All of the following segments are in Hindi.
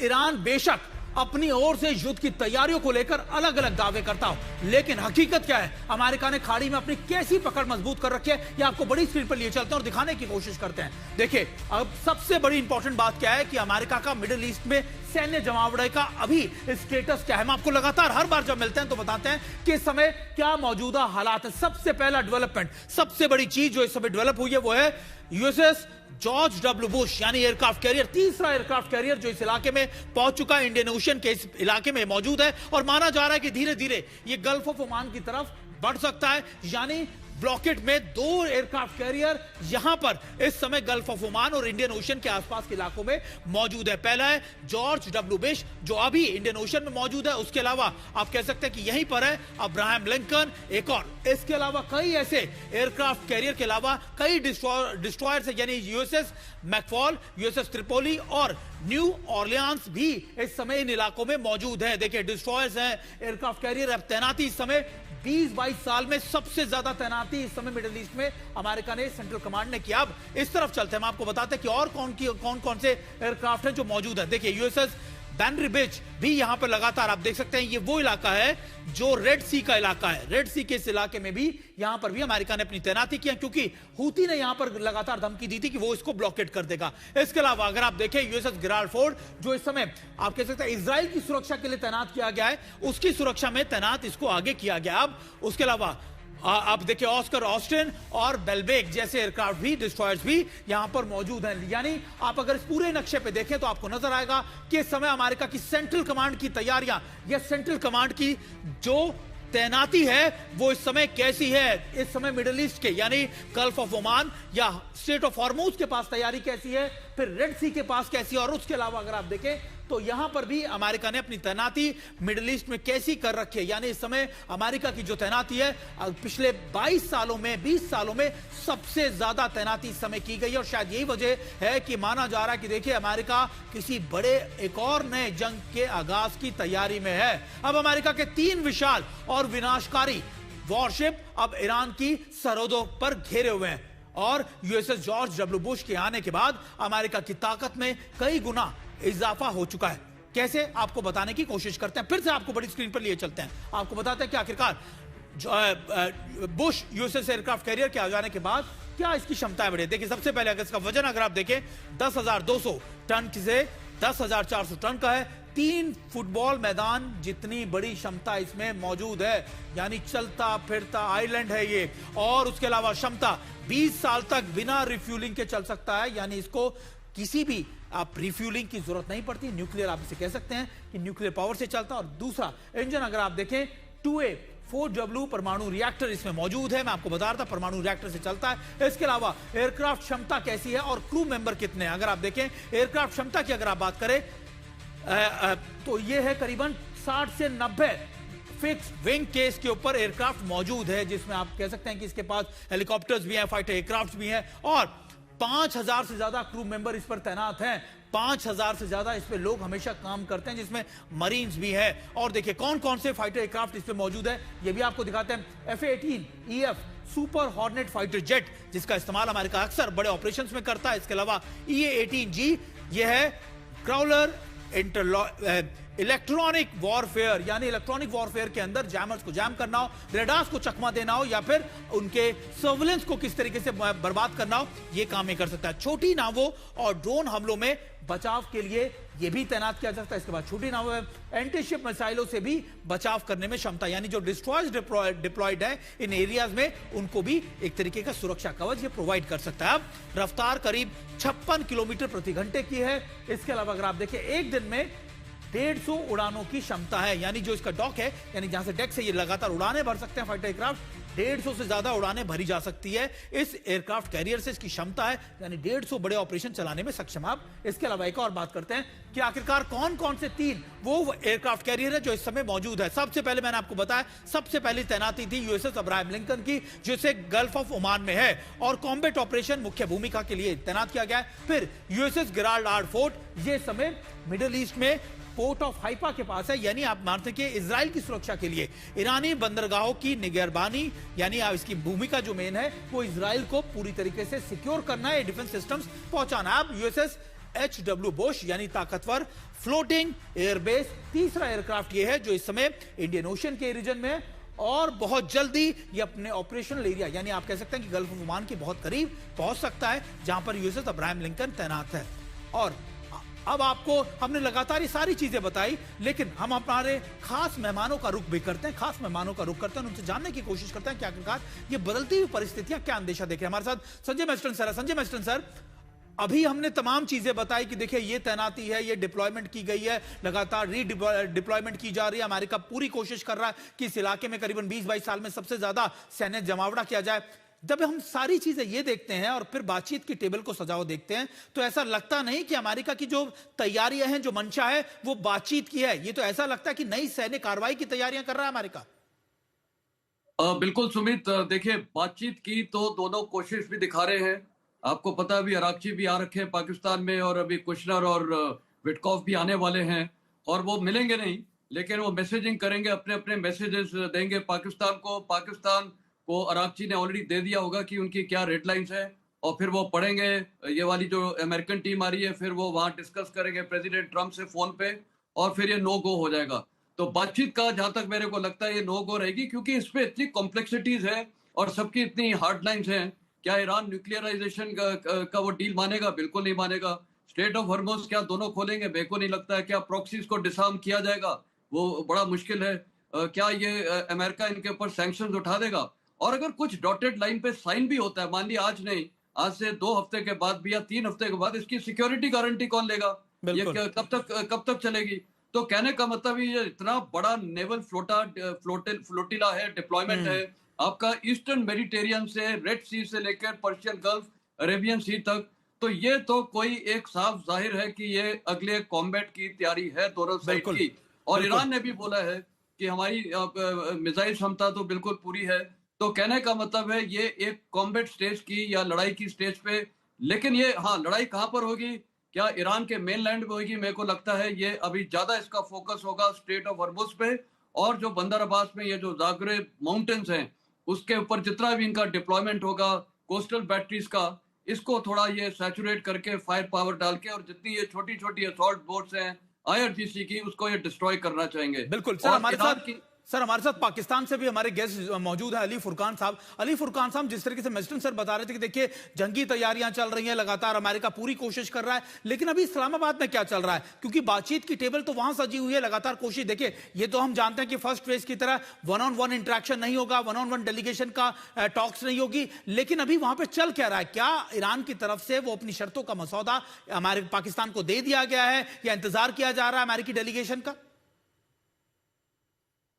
ईरान बेशक अपनी ओर से युद्ध की तैयारियों को लेकर अलग अलग दावे करता हो, लेकिन हकीकत क्या है, अमेरिका ने खाड़ी में अपनी कैसी पकड़ मजबूत कर रखी है, ये आपको बड़ी स्क्रीन पर लिए चलते हैं और दिखाने की कोशिश करते हैं। देखिए, अब सबसे बड़ी इंपॉर्टेंट बात क्या है कि अमेरिका का मिडिल ईस्ट में सैन्य जमावड़े का अभी स्टेटस क्या है। हम आपको लगातार हर बार जब मिलते हैं तो बताते हैं कि इस समय क्या मौजूदा हालात है। सबसे पहला डेवलपमेंट, सबसे बड़ी चीज जो इस समय डेवलप हुई है वो है यूएसएस जॉर्ज डब्ल्यू बुश यानी एयरक्राफ्ट कैरियर, तीसरा एयरक्राफ्ट कैरियर जो इस इलाके में पहुंच चुका है, इंडियन ओशन के इस इलाके में मौजूद है और माना जा रहा है कि धीरे धीरे ये गल्फ ऑफ ओमान की तरफ बढ़ सकता है। यानी ब्लॉकेट में 2 एयरक्राफ्ट कैरियर यहां पर इस समय गल्फ ऑफ ओमान और इंडियन ओशन के आसपास के इलाकों में मौजूद है। पहला है जॉर्ज डब्ल्यू बुश जो अभी इंडियन ओशन में मौजूद है, उसके अलावा आप कह सकते हैं कि यहीं पर है अब्राहम लिंकन, एक और इसके अलावा कई ऐसे एयरक्राफ्ट कैरियर के अलावा कई डिस्ट्रॉयर्स यानी यूएसएस मैकफॉल, यूएसएस त्रिपोली और न्यू ऑर्लियांस भी इस समय इन इलाकों में मौजूद है। देखिए, डिस्ट्रॉयर्स हैं, एयरक्राफ्ट कैरियर। अब तैनाती इस समय 20-22 साल में सबसे ज्यादा तैनाती इस समय मिडिल ईस्ट में अमेरिका ने, सेंट्रल कमांड ने किया। अब इस तरफ चलते हैं, हम आपको बताते हैं कि और कौन कौन से एयरक्राफ्ट हैं जो मौजूद है। देखिए, यूएसएस बैनरी बीच भी यहां पर लगातार आप देख सकते हैं, ये वो इलाका है जो रेड सी का इलाका है। रेड सी के इस इलाके में भी यहां पर भी अमेरिका ने अपनी तैनाती की है, क्योंकि हूती ने यहां पर लगातार धमकी दी थी कि वो इसको ब्लॉकेट कर देगा। इसके अलावा अगर आप देखें यूएसएस गेराल्ड फोर्ड जो इस समय आप कह सकते हैं इजराइल की सुरक्षा के लिए तैनात किया गया है, उसकी सुरक्षा में तैनात इसको आगे किया गया। अब उसके अलावा आप देखिए ऑस्कर ऑस्टिन और बेलबेक जैसे एयरक्राफ्ट भी, डिस्ट्रॉयर्स भी यहां पर मौजूद हैं। यानी आप अगर इस पूरे नक्शे पे देखें तो आपको नजर आएगा कि इस समय अमेरिका की सेंट्रल कमांड की तैयारियां या सेंट्रल कमांड की जो तैनाती है वो इस समय कैसी है। इस समय मिडिल ईस्ट के यानी गल्फ ऑफ ओमान या स्टेट ऑफ हॉर्मुज के पास तैयारी कैसी है, फिर रेड सी के पास कैसी है, और उसके अलावा अगर आप देखें तो यहां पर भी अमेरिका ने अपनी तैनाती मिडिल ईस्ट में कैसी कर रखी है। यानी इस समय अमेरिका की जो तैनाती है पिछले 22 सालों में, 20 सालों में सबसे ज्यादा तैनाती इस समय की गई है और शायद यही वजह है कि माना जा रहा है कि देखिए अमेरिका किसी बड़े एक और नए जंग के आगाज की तैयारी में है। अब अमेरिका के 3 विशाल और विनाशकारी वॉरशिप अब ईरान की सरहदों पर घेरे हुए हैं और यूएसएस जॉर्ज डब्ल्यू बुश के आने के बाद अमेरिका की ताकत में कई गुना इजाफा हो चुका है। कैसे, आपको बताने की कोशिश करते हैं। फिर से आपको बड़ी स्क्रीन पर लिए चलते हैं, आपको बताते हैं कि आखिरकार बुश यूएसएस एयरक्राफ्ट कैरियर के आ जाने के बाद क्या इसकी क्षमताएं बढ़ी। देखिए, सबसे पहले अगर इसका वजन अगर आप देखें 10,200 टन से 10,400 टन का है। 3 फुटबॉल मैदान जितनी बड़ी क्षमता इसमें मौजूद है, यानी चलता फिरता आइलैंड है ये। और उसके अलावा क्षमता 20 साल तक बिना रिफ्यूलिंग के चल सकता है, यानी इसको किसी भी आप रिफ्यूलिंग की जरूरत नहीं पड़ती। न्यूक्लियर आप इसे कह सकते हैं कि न्यूक्लियर पावर से चलता। और दूसरा इंजन अगर आप देखें 2A 4W परमाणु रिएक्टर इसमें मौजूद है, मैं आपको बता रहा था परमाणु रिएक्टर से चलता है। इसके अलावा एयरक्राफ्ट क्षमता कैसी है और क्रू मेंबर कितने हैं, अगर आप देखें एयरक्राफ्ट क्षमता की अगर आप बात करें तो यह है करीबन 60 से 90 फिक्स विंग के इसके ऊपर एयरक्राफ्ट मौजूद है, जिसमें आप कह सकते हैं कि इसके पास हेलीकॉप्टर्स भी हैं, फाइटर एयरक्राफ्ट भी हैं और 5,000 से ज्यादा क्रू मेंबर इस पर तैनात हैं। 5,000 से ज्यादा इस पे लोग हमेशा काम करते हैं, जिसमें मरीन्स भी है। और देखिए कौन कौन से फाइटर एयरक्राफ्ट इस पे मौजूद है, ये भी आपको दिखाते हैं। F-18EF super hornet fighter jet जिसका इस्तेमाल अमेरिका अक्सर बड़े ऑपरेशंस में करता है। इसके अलावा EA-18G ये है क्राउलर इलेक्ट्रॉनिक वॉरफेयर, यानी इलेक्ट्रॉनिक वॉरफेयर के अंदर जैमर्स को जैम करना हो, रेडार्स को चकमा देना हो या फिर उनके सर्विलेंस को किस तरीके से बर्बाद करना हो, ये काम ये कर सकता है। छोटी नावों और ड्रोन हमलों में बचाव के लिए ये भी तैनात किया जा सकता है। इसके बाद छोटी नावों एंटीशिप मिसाइलों से भी बचाव करने में क्षमता, यानी जो डिस्ट्रॉयर्स डिप्लॉयड है इन एरियाज में उनको भी एक तरीके का सुरक्षा कवच ये प्रोवाइड कर सकता है। अब रफ्तार करीब 56 किलोमीटर प्रति घंटे की है। इसके अलावा अगर आप देखें एक दिन में 150 उड़ानों की क्षमता है, यानी जो इसका डॉक है, यानी जहां से डेक से ये लगातार उड़ानें भर सकते हैं फाइटर एयरक्राफ्ट, 150 से ज्यादा उड़ानें भरी जा सकती है इस एयरक्राफ्ट कैरियर से। इसकी क्षमता है, यानी 150 बड़े ऑपरेशन चलाने में सक्षम है। आप इसके अलावा एक और बात करते हैं कि आखिरकार कौन कौन से 3 वो एयरक्राफ्ट कैरियर है जो इस समय मौजूद है। सबसे पहले मैंने आपको बताया, सबसे पहली तैनाती थी यूएसएस अब्राहम लिंकन की, जिसे गल्फ ऑफ ओमान में है और कॉम्बैट ऑपरेशन मुख्य भूमिका के लिए तैनात किया गया है। फिर यूएसएस गेराल्ड फोर्ड ये समय मिडिल ईस्ट में पोर्ट ऑफ हाइफा के पास है, यानी आप मानते हैं कि इजराइल की सुरक्षा के लिए ईरानी बंदरगाहों की निगरानी, यानी इसकी भूमिका जो मेन है वो इजराइल को पूरी तरीके से सिक्योर करना है, डिफेंस सिस्टम्स पहुंचाना है। अब यूएसएस HW बुश यानी ताकतवर फ्लोटिंग एयरबेस तीसरा एयरक्राफ्ट ये है जो इस समय इंडियन ओशन के रीजन में और बहुत जल्दी ये अपने ऑपरेशनल एरिया यानी आप कह सकते हैं कि गल्फ ओमान के बहुत करीब पहुंच सकता है जहां पर यूएसएस अब्राहम लिंकन तैनात है। और अब आपको हमने लगातार ये सारी चीजें बताई, लेकिन हम हमारे खास मेहमानों का रुख भी करते हैं, खास मेहमानों का रुख करते हैं, उनसे जानने की कोशिश करते हैं कि आखिरकार ये बदलती हुई परिस्थितियां क्या अंदेशा देख रहे हैं। हमारे साथ संजय मेस्टन सर है। संजय मेस्टन सर, अभी हमने तमाम चीजें बताई कि देखिए ये तैनाती है, ये डिप्लॉयमेंट की गई है, लगातार डिप्लॉयमेंट की जा रही है। अमेरिका पूरी कोशिश कर रहा है कि इस इलाके में करीबन 20-22 साल में सबसे ज्यादा सैन्य जमावड़ा किया जाए। जब हम सारी चीजें ये देखते हैं और फिर बातचीत की टेबल को सजाओ देखते हैं तो ऐसा लगता नहीं कि अमेरिका की जो तैयारियां हैं, जो मंशा है, वो बातचीत की है। ये तो ऐसा लगता है कि नई सैन्य कार्रवाई की तैयारियां कर रहा है अमेरिका। बिल्कुल सुमित, देखिए बातचीत की तो दोनों कोशिश भी दिखा रहे हैं। आपको पता भी, अरागची भी आ रखे हैं पाकिस्तान में और अभी कुशनर और विटकॉफ भी आने वाले हैं और वो मिलेंगे नहीं, लेकिन वो मैसेजिंग करेंगे, अपने अपने मैसेजेस देंगे पाकिस्तान को अरागची ने ऑलरेडी दे दिया होगा कि उनकी क्या रेड लाइंस है और फिर वो पढ़ेंगे। ये वाली जो अमेरिकन टीम आ रही है फिर वो वहां डिस्कस करेंगे प्रेसिडेंट ट्रम्प से फोन पे और फिर ये नो गो हो जाएगा। तो बातचीत का जहां तक मेरे को लगता है ये नो गो रहेगी, क्योंकि इस पे इतनी कॉम्प्लेक्सिटीज है और सबकी इतनी हार्ड लाइन्स हैं। क्या ईरान न्यूक्लियराइजेशन का वो डील मानेगा? बिल्कुल नहीं मानेगा। स्ट्रेट ऑफ हॉर्मुज़ क्या दोनों खोलेंगे? मेरे को नहीं लगता है। क्या प्रॉक्सीज को डिसआर्म किया जाएगा? वो बड़ा मुश्किल है। क्या ये अमेरिका इनके ऊपर सैंक्शंस उठा देगा? और अगर कुछ डॉटेड लाइन पे साइन भी होता है, मान लिया आज नहीं, आज से 2 हफ्ते के बाद भी या 3 हफ्ते के बाद, इसकी सिक्योरिटी गारंटी कौन लेगा? ये कब तक चलेगी? तो कहने का मतलब ये इतना बड़ा नेवल फ्लोटिला है, डिप्लॉयमेंट है आपका ईस्टर्न मेडिटेरियन से रेड सी से लेकर पर्शियन गल्फ, अरेबियन सी तक। तो ये तो कोई एक साफ जाहिर है कि ये अगले कॉम्बैट की तैयारी है दोनों साइड की। और ईरान ने भी बोला है कि हमारी मिसाइल क्षमता तो बिल्कुल पूरी है। तो कहने का मतलब है ये एक कॉम्बैट स्टेज की या लड़ाई की स्टेज पे, लेकिन ये हाँ, लड़ाई कहाँ पर होगी? क्या ईरान के मेनलैंड पे होगी? मेरे को लगता है ये अभी ज्यादा इसका फोकस होगा स्ट्रेट ऑफ हॉर्मुज़ पे, और जो बंदर अब्बास में ये जो जागरे माउंटेन्स हैं उसके ऊपर जितना भी इनका डिप्लॉयमेंट होगा कोस्टल बैटरीज का, इसको थोड़ा ये सैचुरेट करके फायर पावर डाल के, और जितनी ये छोटी छोटी असॉल्ट बोट्स हैं IRGC की, उसको ये डिस्ट्रॉय करना चाहेंगे। बिल्कुल सर, हमारे साथ पाकिस्तान से भी हमारे गेस्ट मौजूद है अली फुरकान साहब। अली फुरकान साहब, जिस तरीके से मेस्टन सर बता रहे थे कि देखिए जंगी तैयारियां चल रही हैं, लगातार अमेरिका पूरी कोशिश कर रहा है, लेकिन अभी इस्लामाबाद में क्या चल रहा है? क्योंकि बातचीत की टेबल तो वहां सजी हुई है, लगातार कोशिश। देखिए ये तो हम जानते हैं कि फर्स्ट फेज की तरह 1-on-1 इंटरेक्शन नहीं होगा, 1-on-1 डेलीगेशन का टॉक्स नहीं होगी, लेकिन अभी वहां पर चल क्या रहा है? क्या ईरान की तरफ से वो अपनी शर्तों का मसौदा हमारे पाकिस्तान को दे दिया गया है या इंतजार किया जा रहा है अमेरिकी डेलीगेशन का?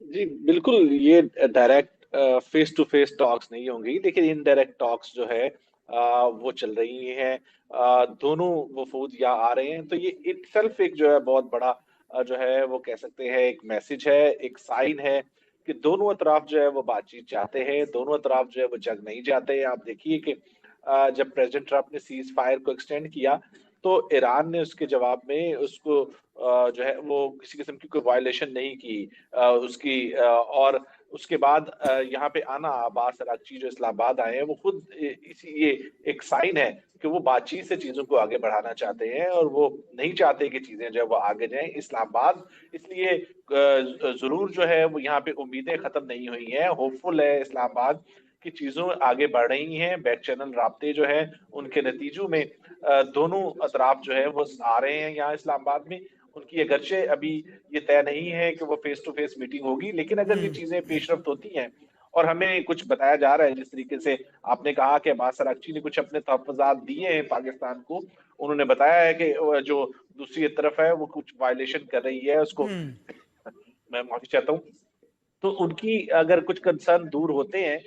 जी बिल्कुल, ये direct face to face talks नहीं होंगी, लेकिन इनडायरेक्ट टॉक्स जो है वो चल रही हैं। दोनों वफूद यहाँ आ रहे हैं, तो ये इटसेल्फ एक जो है बहुत बड़ा जो है वो कह सकते हैं एक मैसेज है, एक साइन है कि दोनों अतराफ जो है वो बातचीत चाहते हैं, दोनों अतराफ जो है वो जंग नहीं चाहते हैं। आप देखिए कि जब प्रेसिडेंट ट्रम्प ने सीज फायर को एक्सटेंड किया तो ईरान ने उसके जवाब में उसको जो है वो किसी किस्म की कोई वायलेशन नहीं की उसकी, और उसके बाद यहाँ पे आना अब्बास अरागची जो इस्लामाबाद आए हैं, वो खुद इसी ये एक साइन है कि वो बातचीत से चीजों को आगे बढ़ाना चाहते हैं और वो नहीं चाहते कि चीजें जो है वो आगे जाएं इस्लामाबाद। इसलिए जरूर जो है वो यहाँ पे उम्मीदें खत्म नहीं हुई हैं, होपफुल है इस्लामाबाद की चीजों आगे बढ़ रही हैं। बैक चैनल राब्ते जो है उनके नतीजों में दोनों अतराफ जो है वो आ रहे हैं यहाँ इस्लामाबाद में। उनकी अगरचे अभी ये तय नहीं है कि वो फेस टू फेस मीटिंग होगी, लेकिन अगर ये चीजें पेशरफ्त होती हैं और हमें कुछ बताया जा रहा है, जिस तरीके से आपने कहा कि अब्बास अरागची ने कुछ अपने तहफ़्फ़ुज़ात दिए हैं पाकिस्तान को, उन्होंने बताया है कि जो दूसरी तरफ है वो कुछ वायलेशन कर रही है उसको मैं माफी चाहता हूँ। तो उनकी अगर कुछ कंसर्न दूर होते हैं,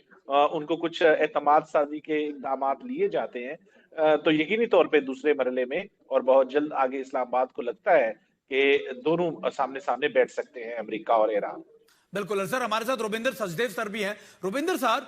उनको कुछ एतमाद साजी के इक़दाम लिए जाते हैं, तो यकीनी तौर पे दूसरे मरहले में और बहुत जल्द आगे इस्लामाबाद को लगता है कि दोनों सामने सामने बैठ सकते हैं अमेरिका और ईरान। बिल्कुल सर, हमारे साथ रुबिंदर सचदेव सर भी हैं। रुबिंदर सर,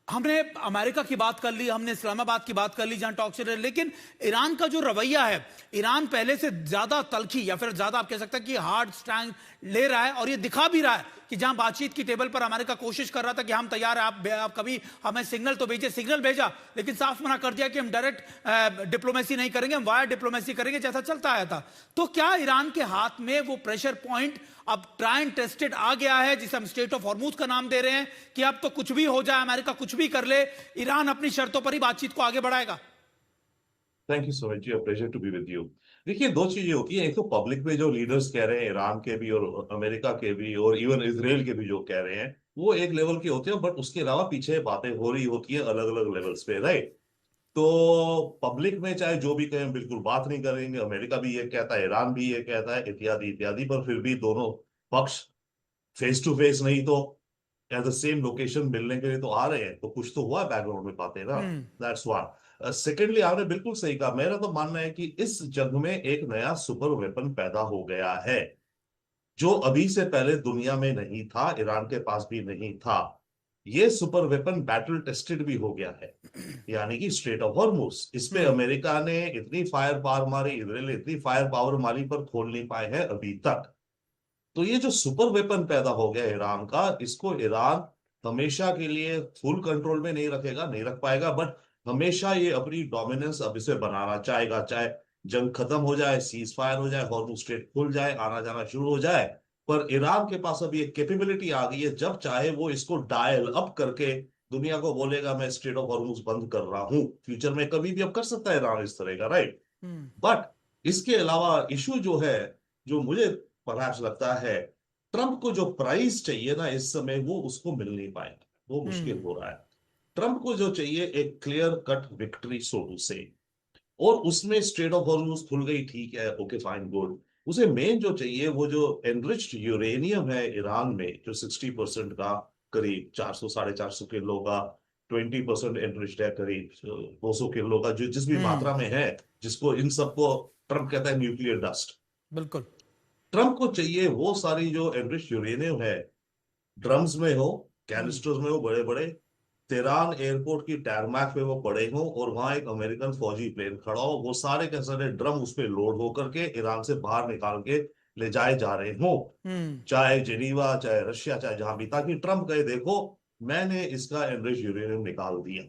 हमने अमेरिका की बात कर ली, हमने इस्लामाबाद की बात कर ली जहां टॉक चल रहे हैं, लेकिन ईरान का जो रवैया है, ईरान पहले से ज्यादा तलखी या फिर ज्यादा आप कह सकते हैं कि हार्ड स्टैंड ले रहा है और ये दिखा भी रहा है कि जहां बातचीत की टेबल पर अमेरिका कोशिश कर रहा था कि हम तैयार हैं, आप कभी हमें सिग्नल तो भेजिए, सिग्नल भेजा लेकिन साफ मना कर दिया कि हम डायरेक्ट डिप्लोमेसी नहीं करेंगे, हम वायर डिप्लोमेसी करेंगे, जैसा चलता आया था। तो क्या ईरान के हाथ में वो प्रेशर पॉइंट अब ट्राई एंड टेस्टेड आ गया है, जिसे हम स्टेट ऑफ हॉर्मुज का नाम दे रहे हैं, कि अब तो कुछ भी हो जाए, अमेरिका कुछ भी कर ले, ईरान अपनी शर्तों पर ही बातचीत को आगे बढ़ाएगा? थैंक यू सो मच जी, pleasure to be with you. देखिए, दो चीजें होती हैं, एक तो पब्लिक में जो लीडर्स कह रहे हैं, ईरान के भी और अमेरिका के भी और इवन इजराइल के भी जो कह रहे हैं, वो एक लेवल के होते हैं, बट उसके अलावा पीछे बातें हो रही होती है अलग अलग लेवल्स पे, राइट। तो पब्लिक में चाहे जो भी कहें, बिल्कुल बात नहीं करेंगे, अमेरिका भी ये कहता है, ईरान भी ये कहता है, इत्यादि इत्यादि, पर फिर भी दोनों पक्ष फेस टू फेस नहीं तो एट द सेम लोकेशन मिलने के लिए तो आ रहे हैं, तो कुछ तो हुआ बैकग्राउंड में बातें ना। That's one. सेकेंडली, आपने बिल्कुल सही कहा, मेरा तो मानना है कि इस जंग में एक नया सुपर वेपन पैदा हो गया है, जो अभी से पहले दुनिया में नहीं था, ईरान के पास भी नहीं था। ये सुपर वेपन बैटल टेस्टेड भी हो गया है, यानी कि स्ट्रेट ऑफ हॉर्मुज। इस पे अमेरिका ने इतनी फायर पावर मारी, इजराइल ने इतनी फायर पावर मारी, पर खोल नहीं पाए हैं अभी तक। तो ये जो सुपर वेपन पैदा हो गया ईरान का, इसको ईरान हमेशा के लिए फुल कंट्रोल में नहीं रखेगा, नहीं रख पाएगा, बट हमेशा ये अपनी डोमिनेंस अब इसे बनाना चाहेगा, चाहे जंग खत्म हो जाए, सीज फायर हो जाए, हॉर्मुज स्ट्रेट खुल जाए, आना जाना शुरू हो जाए। पर ईरान के पास अब ये कैपेबिलिटी आ गई है, जब चाहे वो इसको डायल अप करके दुनिया को बोलेगा मैं स्ट्रेट ऑफ हॉर्मुज बंद कर रहा हूं। फ्यूचर में कभी भी अब कर सकता है ईरान इस तरह का, राइट। बट इसके अलावा इशू जो है, जो मुझे परहैप्स लगता है, ट्रंप को जो प्राइस चाहिए ना इस समय, वो उसको मिल नहीं पाएगा, वो मुश्किल हो रहा है। ट्रंप को जो चाहिए एक clear cut victory, so to say, और उसमें स्ट्रेट ऑफ हॉर्मुज खुल गई, ठीक है, ओके फाइन गुड। उसे मेन जो चाहिए वो जो एनरिच्ड यूरेनियम है ईरान में, जो 60% का करीब 400-450 किलो का, 20% एनरिच्ड है करीब 200 किलो का, जो जिस भी मात्रा में है, जिसको इन सबको ट्रंप कहता है न्यूक्लियर डस्ट। बिल्कुल, ट्रंप को चाहिए वो सारी जो एनरिच्ड यूरेनियम है, ड्रम्स में हो, कैनिस्टर्स में हो, बड़े बड़े, तेहरान एयरपोर्ट की टैरमैक पे वो पड़े हों, और वहां एक अमेरिकन फौजी प्लेन खड़ा हो, वो सारे के सारे ड्रम उस पे लोड होकर के ईरान से बाहर निकाल के ले जाए जा रहे हों, चाहे जेनीवा, चाहे रशिया, चाहे जहां भी, ताकि ट्रंप कहे देखो मैंने इसका एनरिच्ड यूरेनियम निकाल दिया।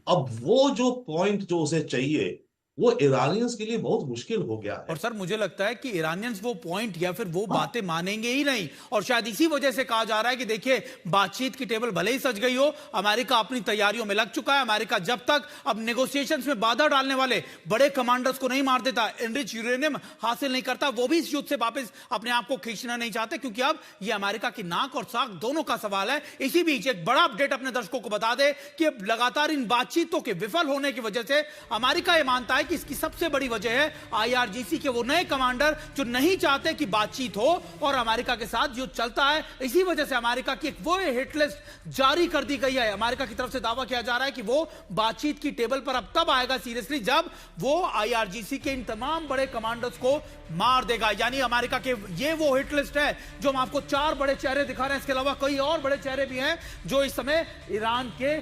अब वो जो पॉइंट जो उसे चाहिए, वो ईरानियंस के लिए बहुत मुश्किल हो गया है। और सर मुझे लगता है कि ईरानियंस वो पॉइंट या फिर वो बातें मानेंगे ही नहीं, और शायद इसी वजह से कहा जा रहा है कि देखिए बातचीत की टेबल भले ही सज गई हो, अमेरिका अपनी तैयारियों में लग चुका है। अमेरिका जब तक अब नेगोशिएशंस में बाधा डालने वाले बड़े कमांडर्स को नहीं मार देता, एनरिच यूरेनियम हासिल नहीं करता, वो भी इस युद्ध से वापस अपने आप को खींचना नहीं चाहते, क्योंकि अब ये अमेरिका की नाक और साख दोनों का सवाल है। इसी बीच एक बड़ा अपडेट अपने दर्शकों को बता दे कि अब लगातार इन बातचीतों के विफल होने की वजह से अमेरिका यह मानता है कि इसकी सबसे बड़ी वजह है आईआरजीसी के वो नए कमांडर जो नहीं चाहते कि बातचीत हो और अमेरिका के साथ युद्ध चलता है। इसी वजह से अमेरिका की एक वो हिट लिस्ट जारी कर दी गई है। अमेरिका की तरफ से दावा किया जा रहा है कि वो बातचीत की टेबल पर अब तब आएगा सीरियसली जब वो आईआरजीसी के इन तमाम बड़े कमांडर्स को मार देगा। यानी अमेरिका के ये वो हिट लिस्ट है जो हम आपको 4 बड़े चेहरे दिखा रहे हैं, इसके अलावा कई और बड़े चेहरे भी हैं जो इस समय ईरान के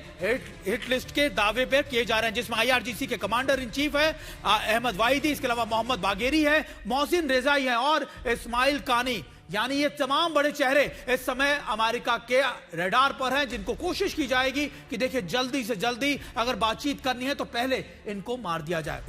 हिट लिस्ट के दावे पर किए जा रहे हैं, जिसमें आईआरजीसी के कमांडर इन चीफ है अहमद वाहिदी, इसके अलावा मोहम्मद बागेरी है, मोहसिन रेजाई है और इस्माइल कानी। यानी ये तमाम बड़े चेहरे इस समय अमेरिका के रडार पर हैं, जिनको कोशिश की जाएगी कि देखिए जल्दी से जल्दी अगर बातचीत करनी है तो पहले इनको मार दिया जाए।